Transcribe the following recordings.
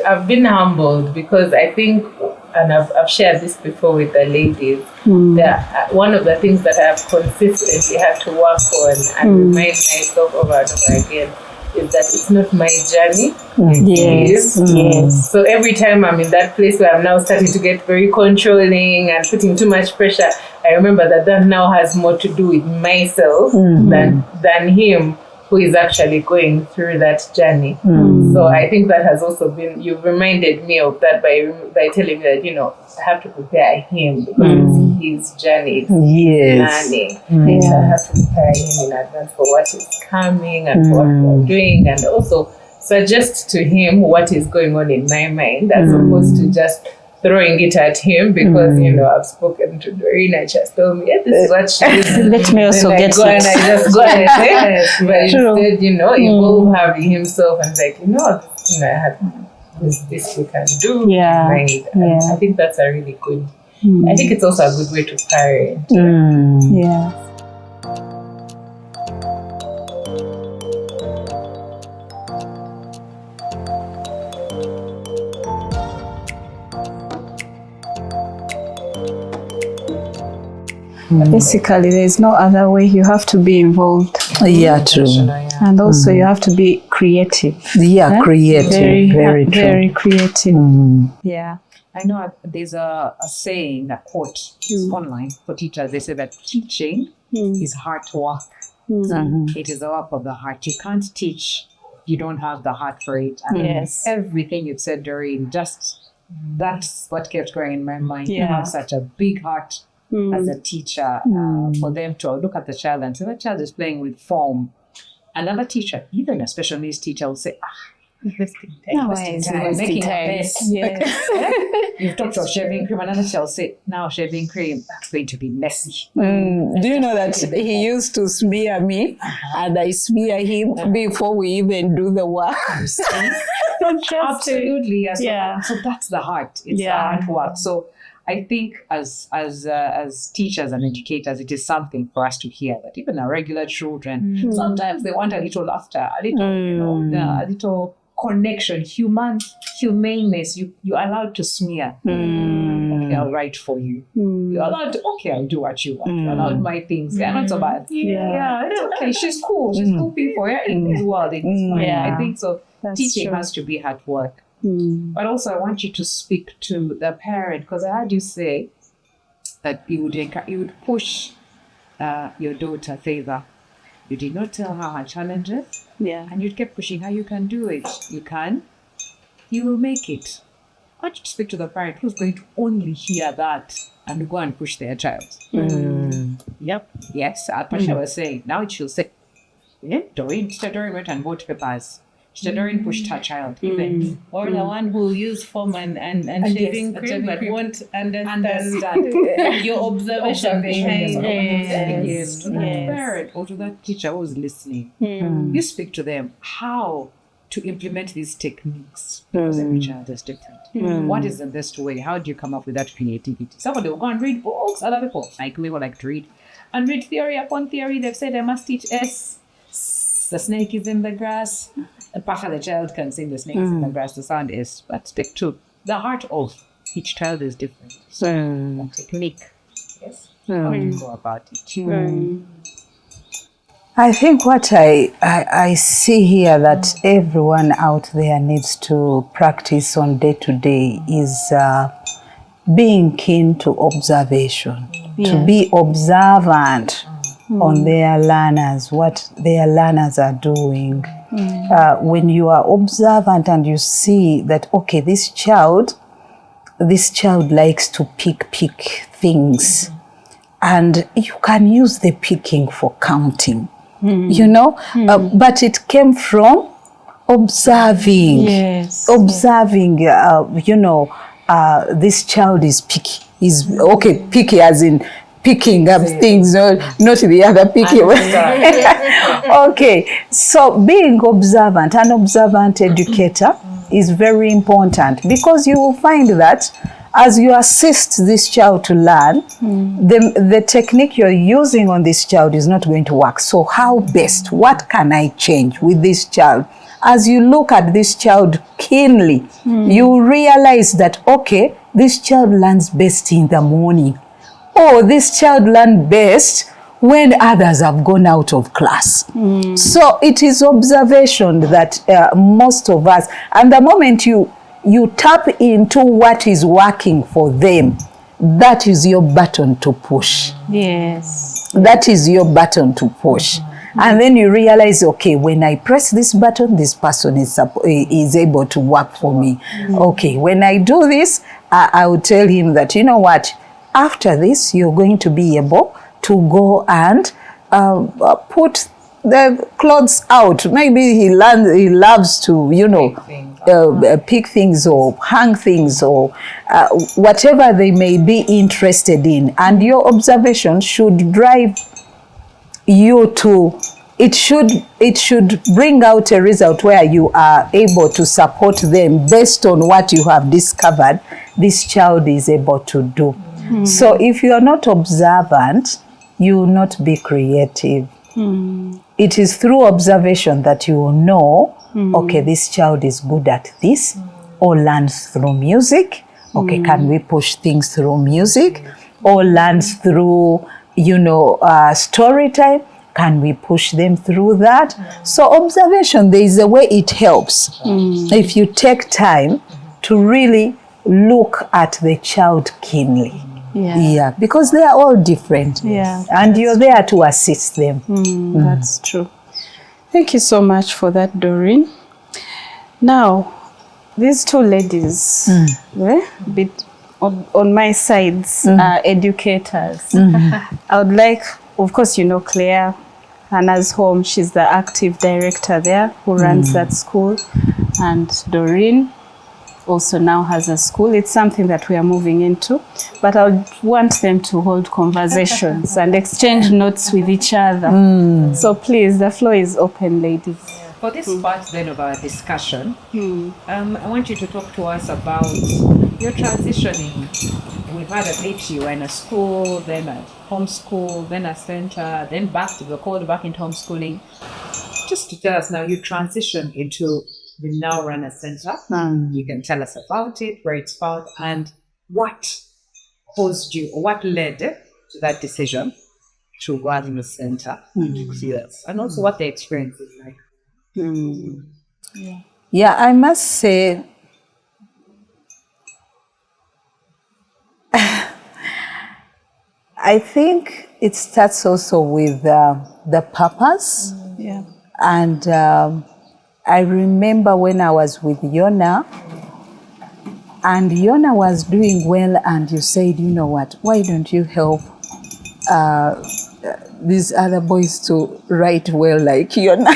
I've been humbled because I think, and I've shared this before with the ladies, that one of the things that I've consistently had to work on and remind myself over and over again is that it's not my journey. Yes. So every time I'm in that place where I'm now starting to get very controlling and putting too much pressure, I remember that now has more to do with myself than him, who is actually going through that journey. So I think that has also been, you've reminded me of that by telling me that, you know, I have to prepare him because it's his journey, it's learning. So I have to prepare him in advance for what is coming and for what we're doing, and also suggest to him what is going on in my mind as opposed to just throwing it at him because, you know, I've spoken to Doreen and just told me, this is what she is. Let me also get it. And I just go and say it. But instead, you know, involve having himself and like, you know, I have this we can do. Mind. And I think that's a really good, I think it's also a good way to parent. Basically, there's no other way. You have to be involved. True. And also you have to be creative. Creative. Very true. Very creative. Yeah. I know there's a saying, a quote online for teachers. They say that teaching is heart work. It is the work of the heart. You can't teach if you don't have the heart for it. And everything you've said, Doreen, that's what kept going in my mind. You have such a big heart as a teacher, for them to look at the child and say, that child is playing with foam. Another teacher, even a special needs teacher, will say, wasting time. Making a mess. You've talked about shaving cream. Another child will say, now shaving cream, that's going to be messy. Do you know that he used to smear me and I smear him before we even do the work? Absolutely. So that's the heart. It's the heart work. So I think as teachers and educators, it is something for us to hear that even our regular children, sometimes they want a little laughter, a little, a little connection, humaneness. You're allowed to smear. Okay, I'll write for you. You're allowed to, I'll do what you want. You're allowed my things. They're not so bad. It's okay. She's cool. She's cool people. In this world, it's fine. I think so. That's teaching has to be hard work. But also I want you to speak to the parent, because I heard you say that you would push your daughter Favor. You did not tell her her challenges, and you kept pushing her. You can do it. You can. You will make it. I want you to speak to the parent who's going to only hear that and go and push their child. Yes, Pasha was saying. Now she'll say, Doreen went and bought papers. Doreen pushed her child, even. Or the one who use foam and shaving cream, but won't understand your observation behind it. Yes, to that parent or to that teacher who's listening. You speak to them how to implement these techniques, because every child is different. What is the best way? How do you come up with that creativity? Somebody will go and read books. Other people, like me, will like to read and read theory upon theory. They've said I must teach S. The snake is in the grass. The child can sing the snake is in the grass, the sound is, but speak to the heart of each child is different. So the technique, how do you go about it? I think what I see here that everyone out there needs to practice on day to day is being keen to observation, to be observant on their learners, what their learners are doing. When you are observant and you see that, okay, this child likes to pick things, and you can use the picking for counting, you know, but it came from observing, you know, this child is picky, picky as in picking up things, not the other picking. Okay, so being observant, an observant educator is very important, because you will find that as you assist this child to learn, the technique you're using on this child is not going to work. So how best, what can I change with this child? as you look at this child keenly, you realize that, okay, this child learns best in the morning. Oh, this child learns best when others have gone out of class. So it is observation that most of us, and the moment you tap into what is working for them, that is your button to push. Yes. That is your button to push. And then you realize, okay, when I press this button, this person is able to work for me. Okay, when I do this, I will tell him that, you know what, after this, you're going to be able to go and put the clothes out. Maybe he loves to, you know, pick things or hang things or whatever they may be interested in. And your observation should drive you to, it should bring out a result where you are able to support them based on what you have discovered this child is able to do. So if you are not observant, you will not be creative. It is through observation that you will know, okay, this child is good at this, or learns through music. Okay, can we push things through music? Or learns through, you know, story time. Can we push them through that? So observation, there is a way it helps. If you take time to really look at the child keenly. Yeah, because they are all different. Yeah. And you're there to assist them. That's true. Thank you so much for that, Doreen. Now, these two ladies, bit on my sides, are educators. I would like, of course, you know, Claire, Hannah's home, she's the active director there who runs that school. And Doreen also now has a school. It's something that we are moving into, but I would want them to hold conversations and exchange notes with each other. So please, the floor is open, ladies. For this part then of our discussion, I want you to talk to us about your transitioning. We've had a bit, you were in a school, then a homeschool, then a center, then back to the called back into homeschooling. Just to tell us now, you transitioned into the now run a center. You can tell us about it, where it's found, and what caused you, or what led to that decision to run the center. Yes. And also what the experience is like. Yeah, I must say, I think it starts also with the purpose. Yeah. And I remember when I was with Yona, and Yona was doing well, and you said, you know what, why don't you help these other boys to write well like Yona?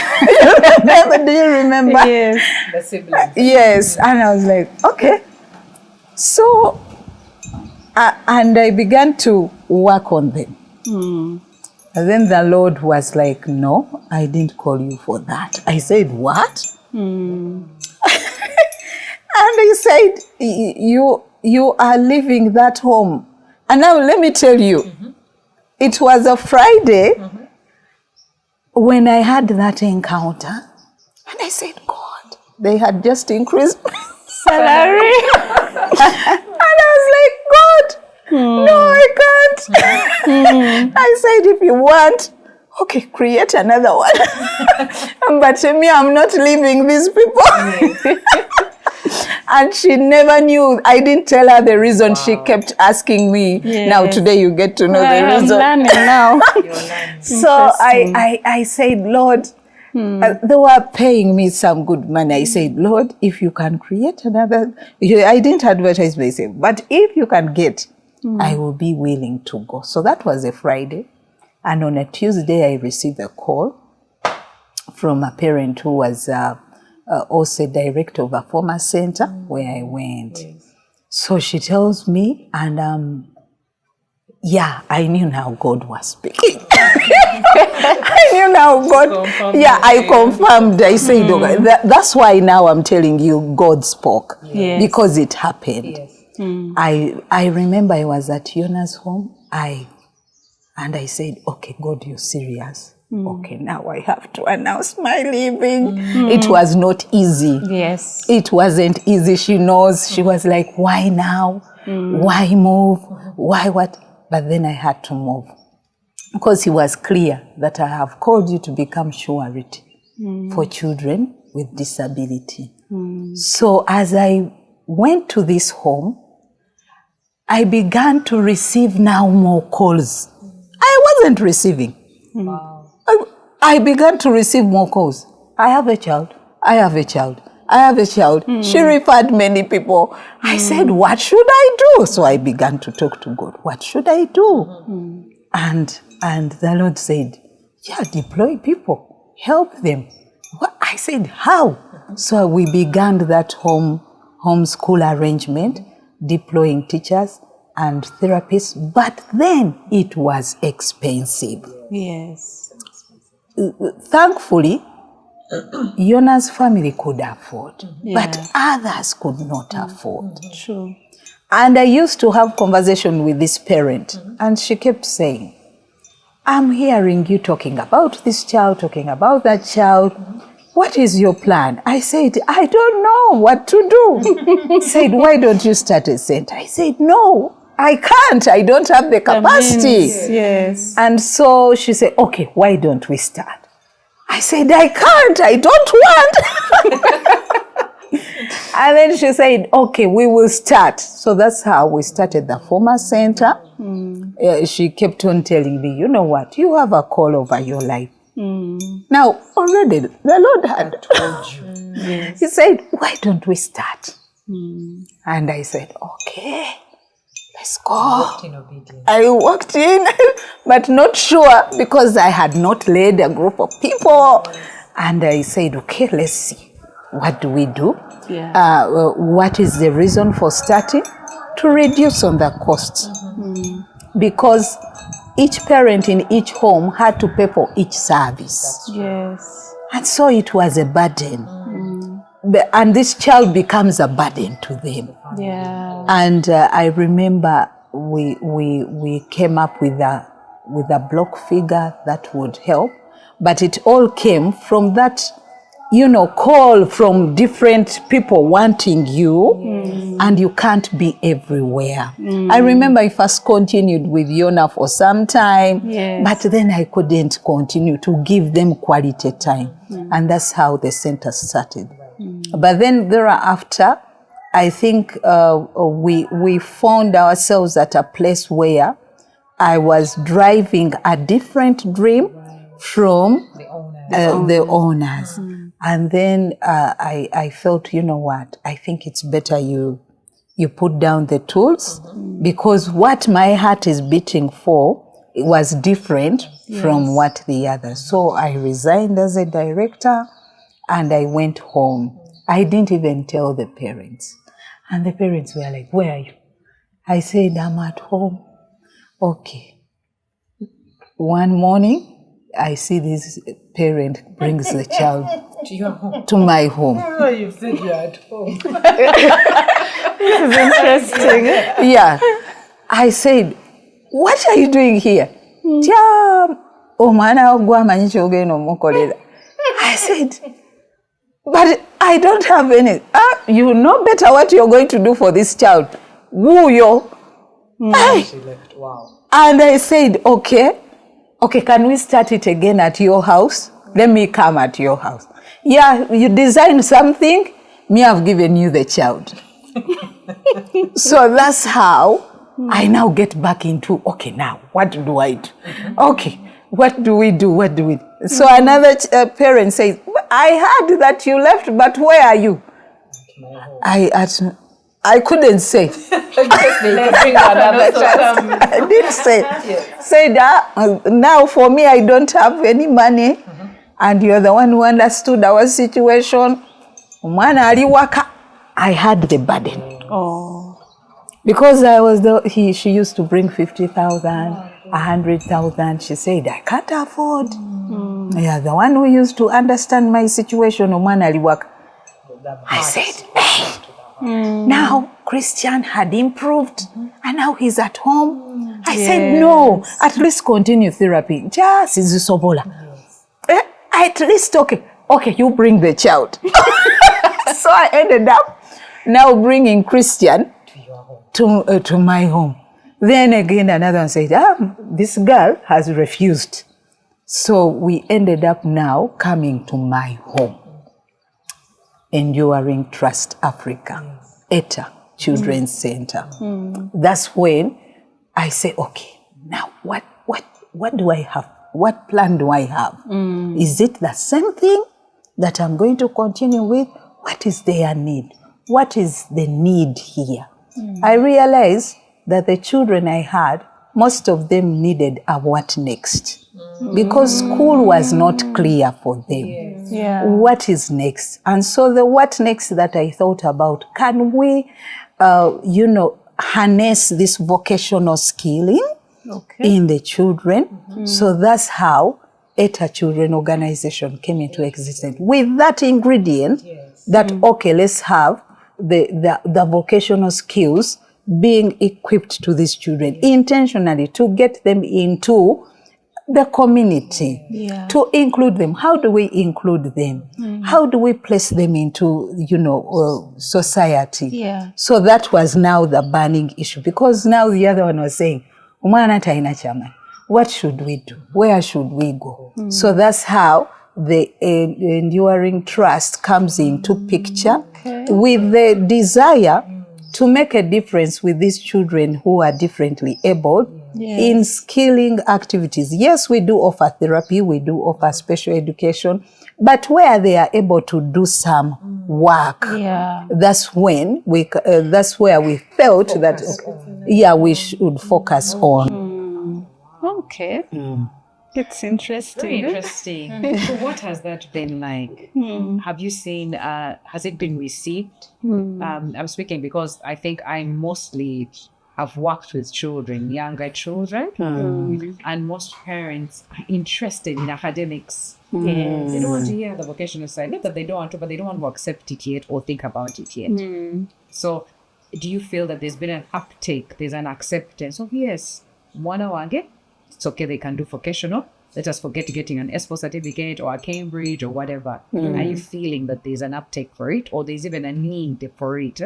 Do you remember? Yes. The siblings. Yes. And I was like, okay. So, and I began to work on them. And then the Lord was like, no, I didn't call you for that. I said, what? And he said, you are leaving that home. And now let me tell you, it was a Friday when I had that encounter. And I said, God, they had just increased my salary. And I was like, God, no, I can't. I said, if you want, okay, create another one. But me, I'm not leaving these people. And she never knew. I didn't tell her the reason. Wow. She kept asking me. Yes. Now today you get to know the reason. I'm learning now. So I said, Lord, they were paying me some good money. I said, Lord, if you can create another, I didn't advertise myself, but if you can get, I will be willing to go. So that was a Friday. And on a Tuesday, I received a call from a parent who was also director of a former center where I went. Yes. So she tells me, and yeah, I knew now God was speaking. I knew now God, yeah, I confirmed. I said, okay, that's why now I'm telling you God spoke. Yes. Because it happened. Yes. I remember I was at Yona's home, and I said, okay, God, you're serious. Okay, now I have to announce my leaving. It was not easy. Yes. It wasn't easy. She knows. She was like, why now? Why move? Why what? But then I had to move. Because he was clear that I have called you to become surety for children with disability. So as I went to this home, I began to receive now more calls. I wasn't receiving. I began to receive more calls. I have a child. I have a child. I have a child. She referred many people. I said, what should I do? So I began to talk to God. What should I do? And the Lord said, yeah, deploy people. Help them. What? I said, how? So we began that homeschool arrangement, deploying teachers and therapists. But then it was expensive. Yes. Thankfully, Yona's family could afford, but others could not afford. True. And I used to have conversation with this parent, and she kept saying, I'm hearing you talking about this child, talking about that child. What is your plan? I said, I don't know what to do. Said, why don't you start a center? I said, no, I can't. I don't have the capacity. Yes. And so she said, okay, why don't we start? I said, I can't. I don't want. And then she said, okay, we will start. So that's how we started the former center. She kept on telling me, you know what? You have a call over your life. Now, already the Lord had told you. He said, why don't we start? And I said, okay, let's go. I walked in, but not sure because I had not led a group of people. And I said, okay, let's see. What do we do? What is the reason for starting? To reduce on the cost. Because each parent in each home had to pay for each service. Yes. And so it was a burden. And this child becomes a burden to them. Yeah. And I remember we came up with a block figure that would help. But it all came from that, call from different people wanting you, and you can't be everywhere. I remember I first continued with Yona for some time, but then I couldn't continue to give them quality time. And that's how the center started. But then thereafter, I think we found ourselves at a place where I was driving a different dream from the owners. And then I felt, you know what, I think it's better you put down the tools, because what my heart is beating for, it was different from what the others. So I resigned as a director and I went home. I didn't even tell the parents. And the parents were like, where are you? I said, I'm at home. Okay. One morning, I see this parent brings the child To your home. to my home. Oh, you said you're at home. This is interesting. Yeah. I said, what are you doing here? I said, but I don't have any. You know better what you're going to do for this child. Woo yo. She left. Wow. And I said, okay, can we start it again at your house? Let me come at your house. Yeah, you designed something, me I've given you the child. So that's how I now get back into, okay, now, what do I do? Okay, what do we do? So another parent says, I heard that you left, but where are you? I couldn't say. I did say. Said, now for me, I don't have any money. And you're the one who understood our situation. I had the burden. Oh. Because she used to bring 50,000, 100,000. She said, I can't afford. Yeah, the one who used to understand my situation. I said, hey. Now Christian had improved and now he's at home. I said, no, at least continue therapy. Just is sobola. At least, okay, you bring the child. So I ended up now bringing Christian to my home. Then again, another one said, this girl has refused. So we ended up now coming to my home. Enduring Trust Africa, ETA, Children's Center. That's when I say, okay, now what do I have? What plan do I have? Is it the same thing that I'm going to continue with? What is their need? What is the need here? I realized that the children I had, most of them needed a what next. Because school was not clear for them. Yeah. What is next? And so the what next that I thought about, can we, harness this vocational skilling in the children? So that's how ETA Children Organization came into existence. With that ingredient that, okay, let's have the vocational skills being equipped to these children intentionally to get them into the community, to include them. How do we include them? How do we place them into, society? Yeah. So that was now the burning issue, because now the other one was saying, what should we do? Where should we go? So that's how the Enduring Trust comes into picture with the desire to make a difference with these children who are differently able in skilling activities. Yes, we do offer therapy, we do offer special education, but where they are able to do some work, that's when that's where we felt that we should focus on. Okay. It's interesting. Very interesting. So what has that been like? Have you seen, has it been received? I'm speaking because I think I mostly have worked with children, younger children, and most parents are interested in academics. They don't want to hear the vocational side. Not that they don't want to, but they don't want to accept it yet or think about it yet. So do you feel that there's been an uptake, there's an acceptance of, yes, it's okay, they can do vocational. Let us forget getting an ESPO certificate or a Cambridge or whatever. Are you feeling that there's an uptake for it, or there's even a need for it?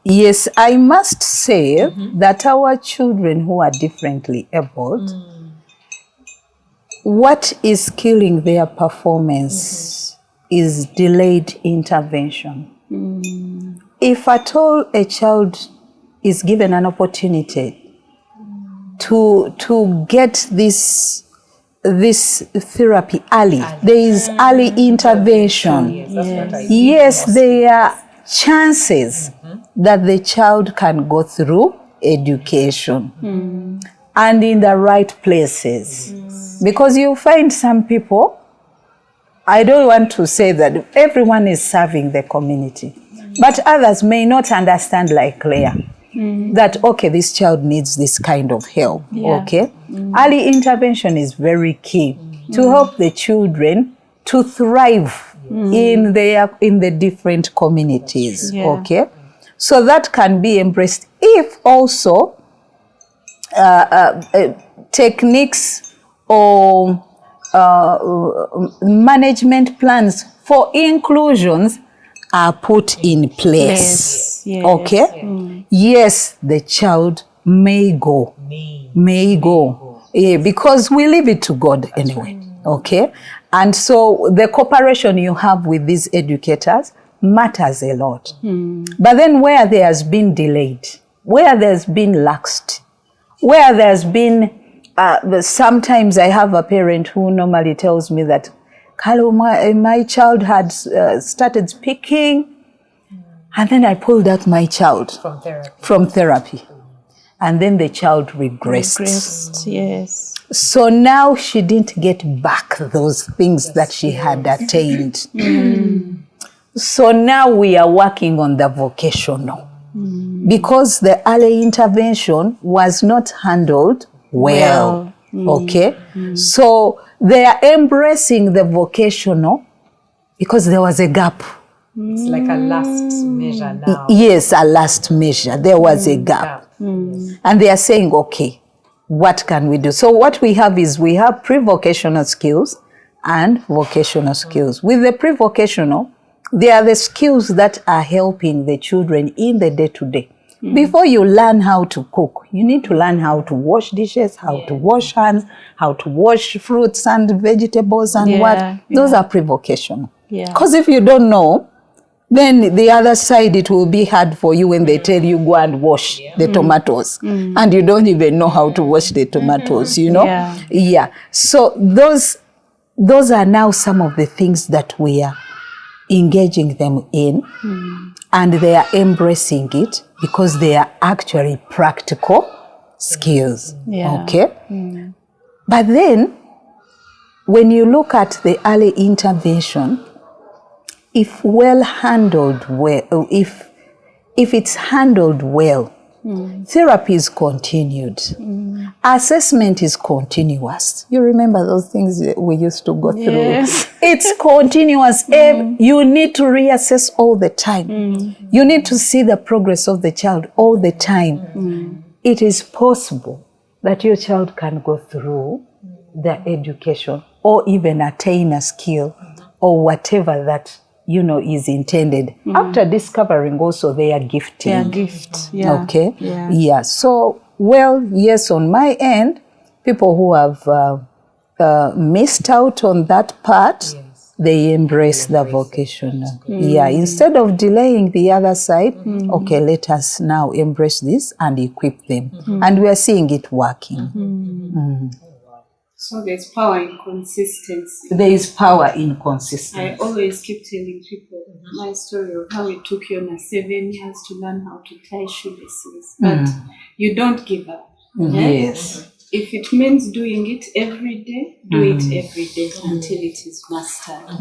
Yes, I must say that our children who are differently abled, what is killing their performance is delayed intervention. If at all a child is given an opportunity to get this therapy early, there is early intervention. Yes, there are chances that the child can go through education and in the right places. Because you find some people, I don't want to say that everyone is serving the community, but others may not understand like Claire. That, okay, this child needs this kind of help, okay? Early intervention is very key to help the children to thrive in the different communities, okay? So that can be embraced if also techniques or management plans for inclusions are put in place. Okay? Yes, the child may go. Because we leave it to God anyway. Okay? And so the cooperation you have with these educators matters a lot. But then where there has been delayed, where there's been laxed, where there's been, sometimes I have a parent who normally tells me that, Carlo, my child had started speaking, and then I pulled out my child from therapy. And then the child regressed. Yes. So now she didn't get back those things that she had attained. So now we are working on the vocational. Because the early intervention was not handled well. Okay? So they are embracing the vocational because there was a gap. It's like a last measure now. Yes, a last measure. There was a gap. And they are saying, okay, what can we do? So what we have is we have pre-vocational skills and vocational skills. With the pre-vocational, they are the skills that are helping the children in the day-to-day. Before you learn how to cook, you need to learn how to wash dishes, how to wash hands, how to wash fruits and vegetables and what. Those are pre-vocational. Because if you don't know, then the other side, it will be hard for you when they tell you go and wash the tomatoes and you don't even know how to wash the tomatoes, you know? So those are now some of the things that we are engaging them in, and they are embracing it because they are actually practical skills. Okay? But then, when you look at the early intervention, if well handled well, if it's handled well, therapy is continued. Assessment is continuous. You remember those things that we used to go through? It's continuous. You need to reassess all the time. You need to see the progress of the child all the time. It is possible that your child can go through their education or even attain a skill or whatever that is intended after discovering also their gifting. Their gift, Okay? So, well, yes, on my end, people who have missed out on that part, they embrace the vocational. Instead of delaying the other side, okay, let us now embrace this and equip them. And we are seeing it working. So there's power in consistency. There is power in consistency. I always keep telling people my story of how it took you 7 years to learn how to tie shoelaces. But you don't give up. Yes. If it means doing it every day, do it every day until it is mastered.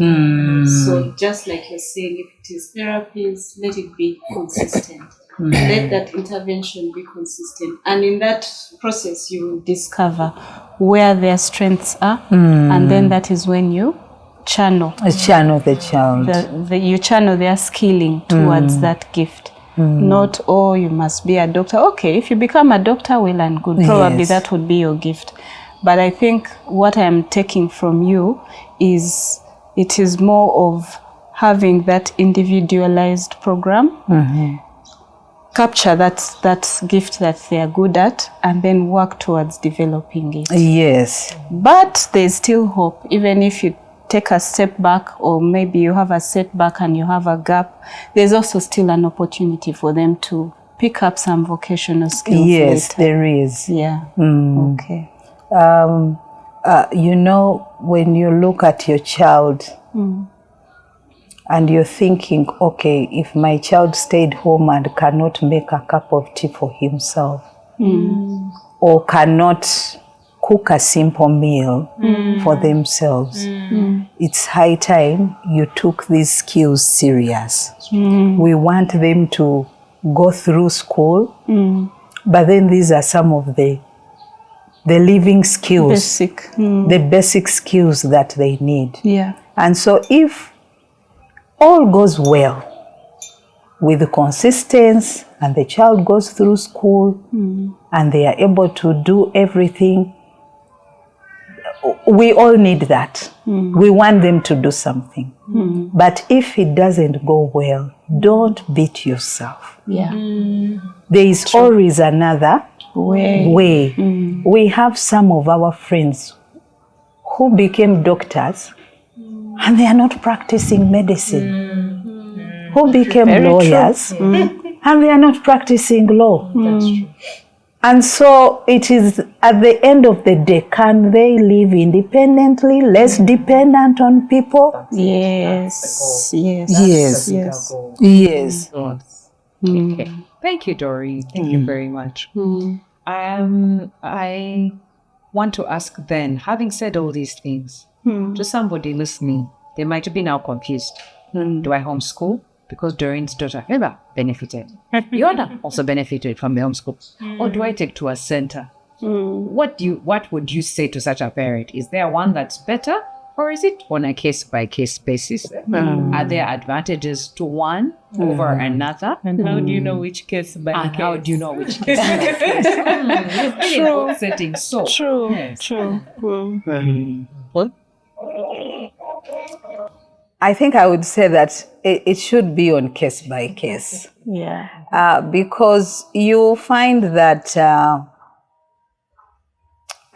So just like you're saying, if it is therapies, let it be consistent. Let that intervention be consistent. And in that process, you will discover where their strengths are. And then that is when you channel the child. You channel their skilling towards that gift. Not, you must be a doctor. Okay, if you become a doctor, well and good. Probably that would be your gift. But I think what I'm taking from you is it is more of having that individualized program. Capture that gift that they are good at and then work towards developing it. Yes. But there's still hope, even if you take a step back or maybe you have a setback and you have a gap, there's also still an opportunity for them to pick up some vocational skills. Yes, later. there is. Okay. When you look at your child, and you're thinking, okay, if my child stayed home and cannot make a cup of tea for himself, or cannot cook a simple meal for themselves, it's high time you took these skills serious. We want them to go through school, but then these are some of the living skills, the basic skills that they need. And so if all goes well with the consistency and the child goes through school and they are able to do everything, we all need that. We want them to do something. But if it doesn't go well, don't beat yourself. There is always another way. We have some of our friends who became doctors and they are not practicing medicine. Who became lawyers and they are not practicing law. That's true. And so it is at the end of the day, can they live independently, less dependent on people? Yes. Okay. Thank you, Doreen. Thank you very much. I want to ask then, having said all these things, to somebody listening, they might be now confused. Do I homeschool? Because Doreen's daughter Eva benefited. Yona also benefited from the homeschool. Or do I take to a center? What would you say to such a parent? Is there one that's better? Or is it on a case-by-case basis? Are there advantages to one over another? And how do you know which case by And case? how do you know which case by case? You've been in both settings, so. True. What? I think I would say that it should be on case by case. Yeah. Because you find that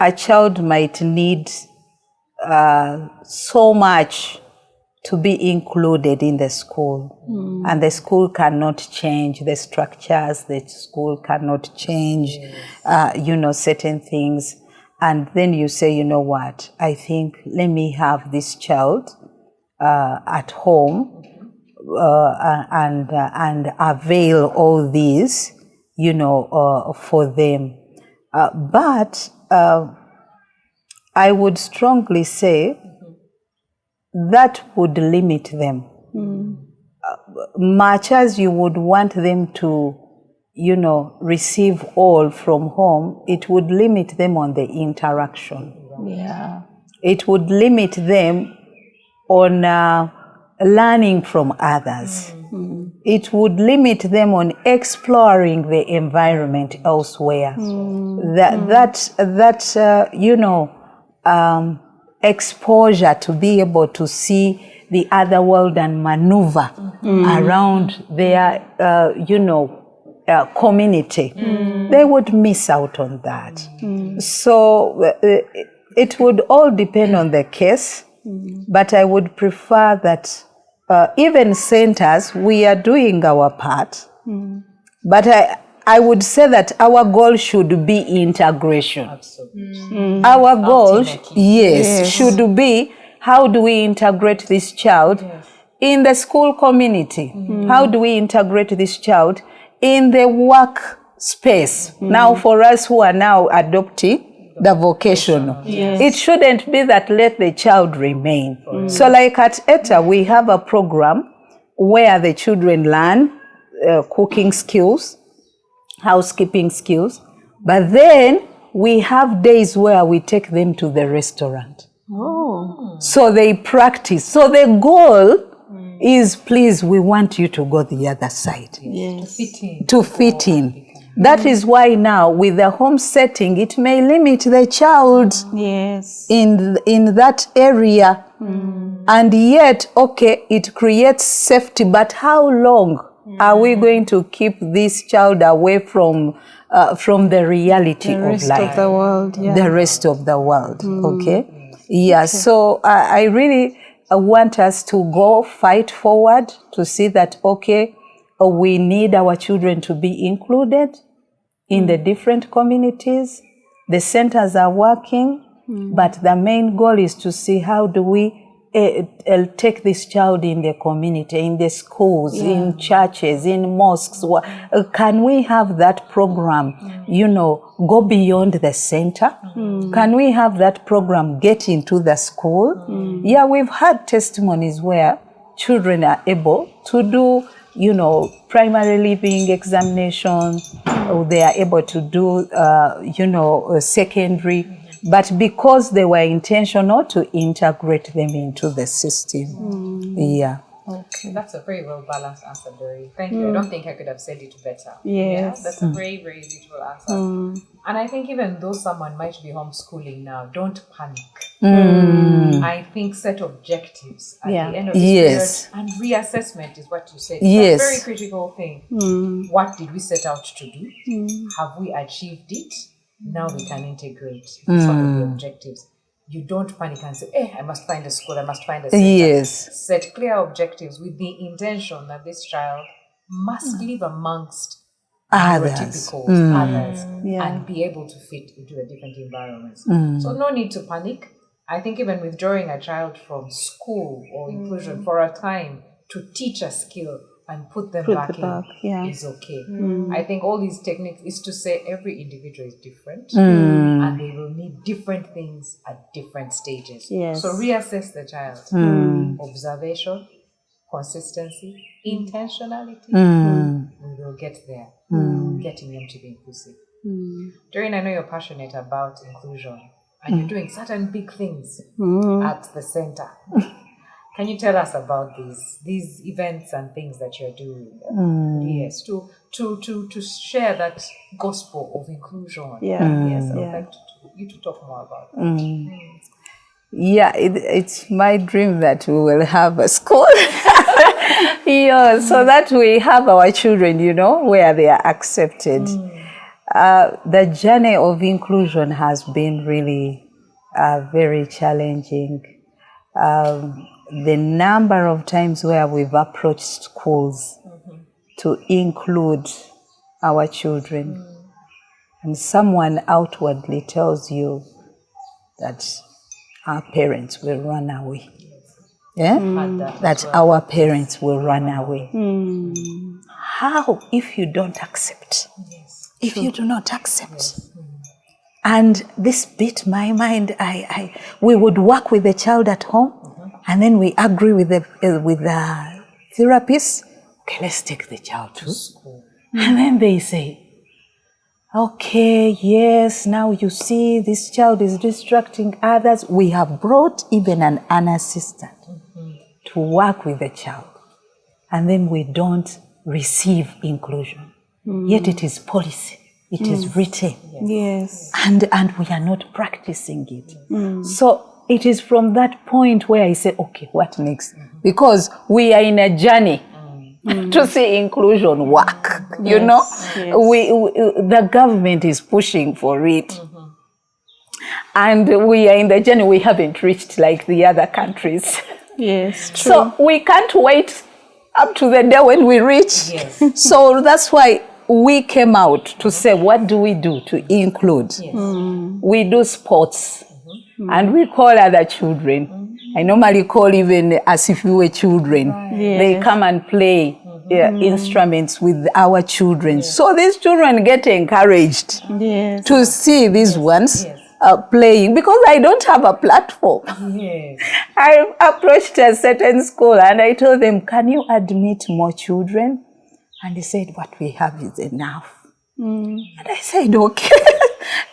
a child might need so much to be included in the school, and the school cannot change the structures, the school cannot change, certain things. And then you say, you know what, I think let me have this child at home and avail all these, for them. But I would strongly say that would limit them. Much as you would want them to, receive all from home, it would limit them on the interaction. Yeah. It would limit them on learning from others. It would limit them on exploring the environment elsewhere. Exposure to be able to see the other world and maneuver around their, community. They would miss out on that. So it would all depend on the case, but I would prefer that even centers, we are doing our part, but I would say that our goal should be integration. Absolutely. Our goal, Yes. should be how do we integrate this child in the school community? How do we integrate this child in the work space? Now, for us who are now adopting the vocational, it shouldn't be that let the child remain. So like at ETA, we have a program where the children learn cooking skills, housekeeping skills, but then we have days where we take them to the restaurant. So they practice. So the goal is, please, we want you to go the other side. Yes. To fit in. That is why now with the home setting, it may limit the child Yes. in that area. And yet, okay, it creates safety, but how long are we going to keep this child away from the reality The rest of life? of the world, yeah. The rest of the world, okay? Yeah, so I really want us to go fight forward to see that, okay, we need our children to be included in the different communities. The centers are working, but the main goal is to see how do we take this child in the community, in the schools, in churches, in mosques. Can we have that program, go beyond the center? Can we have that program get into the school? Yeah, we've had testimonies where children are able to do, primary living examinations, or they are able to do, secondary. But because they were intentional to integrate them into the system. Yeah. Okay. That's a very well balanced answer, Doreen. Thank you. I don't think I could have said it better. Yes. Yeah, that's a very, very beautiful answer. And I think even though someone might be homeschooling now, don't panic. I think set objectives at the end of the period, and reassessment is what you said. It's a very critical thing. What did we set out to do? Have we achieved it? Now we can integrate. It's one of the objectives. You don't panic and say, I must find a school, I must find a center. Yes. Set clear objectives with the intention that this child must live amongst Others. others and be able to fit into a different environment. So no need to panic. I think even withdrawing a child from school or inclusion for a time to teach a skill and put them back in is okay. I think all these techniques is to say every individual is different and they will need different things at different stages. Yes. So reassess the child. Observation, consistency, intentionality. We will get there. Getting them to be inclusive. Doreen, I know you're passionate about inclusion and you're doing certain big things at the center. Can you tell us about these events and things that you're doing? Yes, to share that gospel of inclusion. Yes, I would like you to talk more about that. Yeah, it's my dream that we will have a school. Yeah, so that we have our children, where they are accepted. The journey of inclusion has been really very challenging. The number of times where we've approached schools to include our children, and someone outwardly tells you that our parents will run away. Yeah? That our parents will run away. How if you don't accept? If you do not accept? And this beat my mind. We would work with the child at home, and then we agree with the therapist. Okay, let's take the child to school. And then they say, okay, yes, now you see this child is distracting others. We have brought even an assistant to work with the child. And then we don't receive inclusion. Yet it is policy. It is written. Yes. And we are not practicing it. So it is from that point where I say, okay, what next? Because we are in a journey to see inclusion work. Yes. The government is pushing for it. And we are in the journey. We haven't reached like the other countries. Yes, true. So we can't wait up to the day when we reach. Yes. So that's why we came out to say, what do we do to include? Yes. We do sports, and we call other children. I normally call even as if we were children. Yes. They come and play instruments with our children. So these children get encouraged to see these ones playing, because I don't have a platform. Yes. I approached a certain school and I told them, can you admit more children? And they said, what we have is enough. And I said, okay.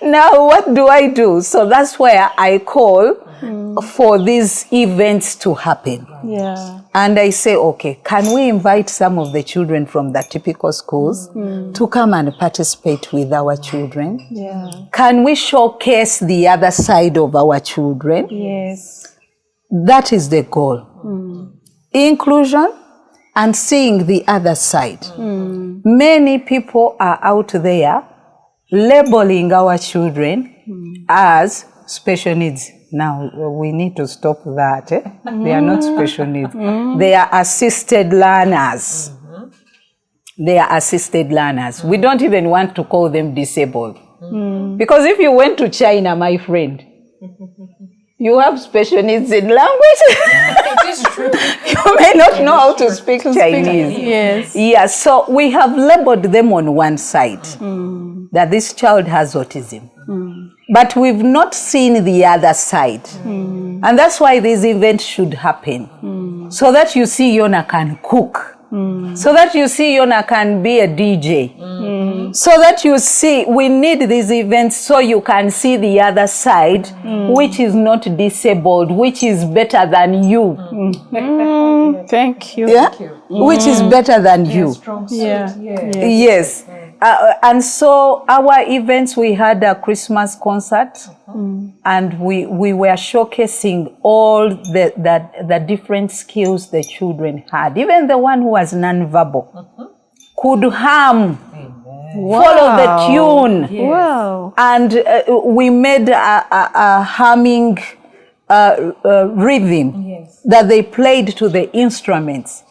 Now what do I do? So that's where I call for these events to happen. Yeah. And I say, okay, can we invite some of the children from the typical schools to come and participate with our children? Yeah. Can we showcase the other side of our children? Yes. That is the goal. Inclusion and seeing the other side. Many people are out there labeling our children as special needs. Now, we need to stop that. They are not special needs. They are assisted learners. They are assisted learners. We don't even want to call them disabled. Because if you went to China, my friend, you have special needs in language. It is true. You may not know how to speak Chinese. Yes. Yeah, so we have labeled them on one side, that this child has autism. But we've not seen the other side. And that's why this event should happen. So that you see Yona can cook. So that you see Yona can be a DJ. So that you see, we need these events so you can see the other side, which is not disabled, which is better than you. Thank you. Yeah? Which is better than you. Yeah. Yes. And so our events, we had a Christmas concert, and we were showcasing all the different skills the children had. Even the one who was non-verbal could hum, follow the tune. Wow. And we made a humming rhythm that they played to the instruments.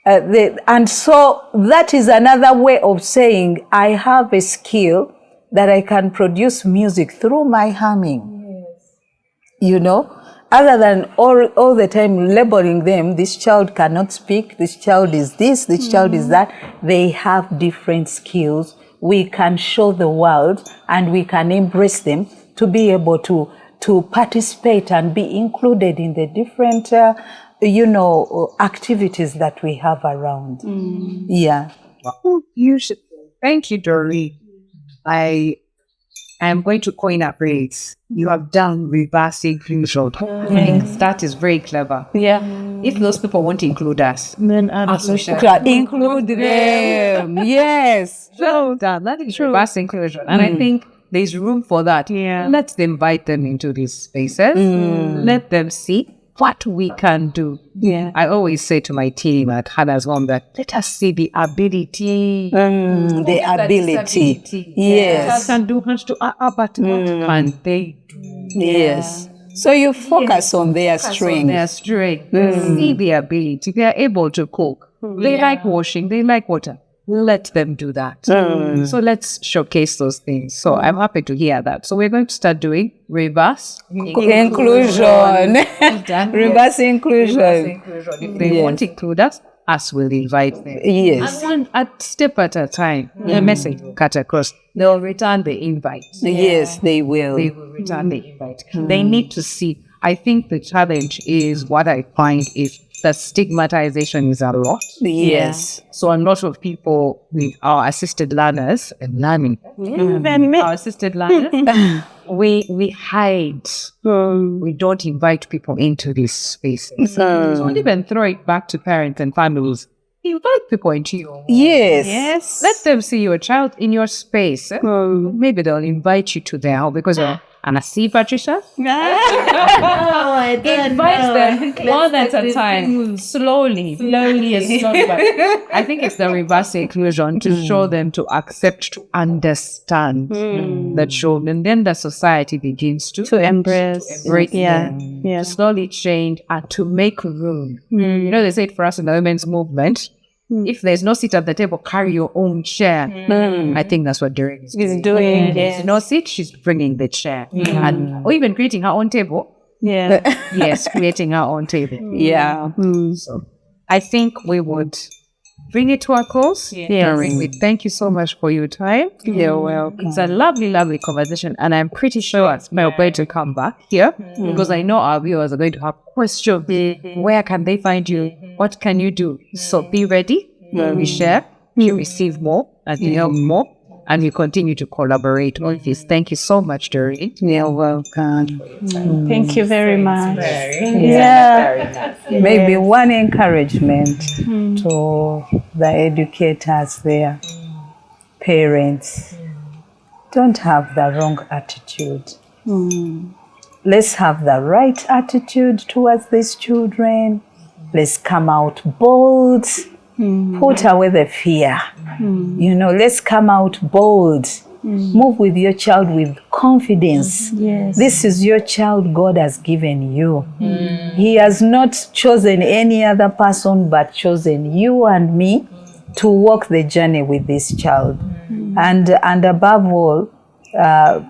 And so that is another way of saying I have a skill that I can produce music through my humming. Other than all the time labeling them, this child cannot speak, this child is this child is that. They have different skills. We can show the world and we can embrace them to be able to participate and be included in the different activities that we have around. Yeah. Beautiful. Thank you, Doreen. I am going to coin a phrase. You have done reverse inclusion. I think that is very clever. Yeah. If those people want to include us, Then we should Include them. Yes. So that is reverse inclusion. And I think there's room for that. Let's invite them into these spaces. Let them see what we can do. I always say to my team at Hannah's Home that let us see the ability. The ability. Yes. Can do much to but what can they do? Yes. So you focus on their strength. See the ability. They are able to cook. They like washing. They like water. Let them do that. So let's showcase those things. So I'm happy to hear that. So we're going to start doing reverse Inclusion. Reverse inclusion. If they want to include us will invite them. Yes. And a step at a time. The message will cut across. They'll return the invite. Yes, they will. They will return the invite. They need to see. I think the challenge is what I find is the stigmatization is a lot. Yes. So a lot of people with our assisted learners and learning, our assisted learners, we hide. We don't invite people into these spaces. So don't even throw it back to parents and families. Invite people into your home. Yes. Let them see your child in your space. Maybe they'll invite you to their home because and I see Patricia. Invite them one at a time, slowly. But I think it's the reverse inclusion to show them to accept, to understand the children. Then the society begins to embrace them, to slowly change and to make room. You know, they say it for us in the women's movement. If there's no seat at the table, carry your own chair. I think that's what Doreen is doing. There's no seat, she's bringing the chair. Or even creating her own table. Yes, creating her own table. So I think we would bring it to a close. Doreen, we thank you so much for your time. You're welcome. It's a lovely, lovely conversation. And I'm pretty sure we're going to come back here because I know our viewers are going to have questions. Where can they find you? What can you do? So be ready. We share, you receive more, and you help more. And we continue to collaborate on this. Thank you so much, Doreen. You're welcome. Thank you very much. Very nice. Maybe one encouragement to the educators there, parents, don't have the wrong attitude. Let's have the right attitude towards these children. Let's come out bold. Put away the fear. You know, let's come out bold. Move with your child with confidence. This is your child God has given you. He has not chosen any other person but chosen you and me to walk the journey with this child. And above all,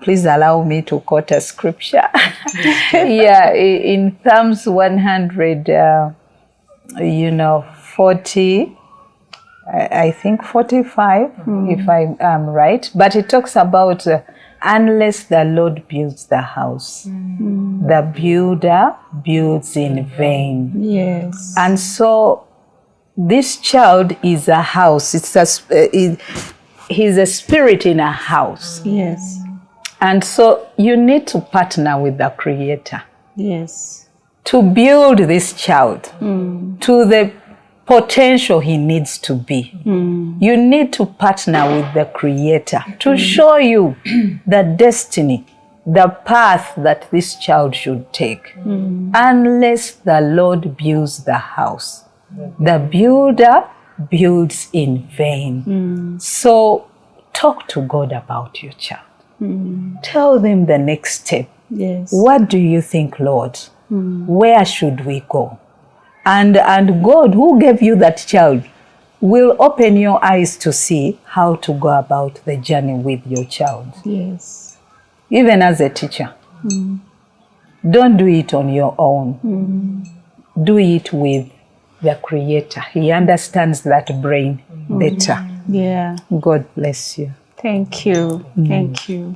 please allow me to quote a scripture. In Psalms 100, 40, I think 45, if I am right. But it talks about unless the Lord builds the house, the builder builds in vain. Yes. And so this child is a house. He's a spirit in a house. Yes. And so you need to partner with the Creator. Yes. To build this child to the potential he needs to be. You need to partner with the Creator to show you the destiny, the path that this child should take. Unless the Lord builds the house, the builder builds in vain. So talk to God about your child. Tell them the next step. Yes. What do you think, Lord? Where should we go? And God, who gave you that child, will open your eyes to see how to go about the journey with your child. Yes. Even as a teacher, don't do it on your own. Do it with the Creator. He understands that brain better. Yeah. God bless you. Thank you. Thank you.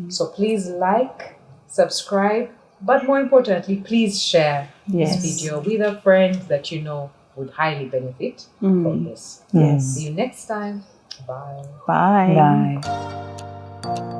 So please like, subscribe, but more importantly, please share this video with a friend that you know would highly benefit from this. Yes. See you next time. Bye. Bye. Bye.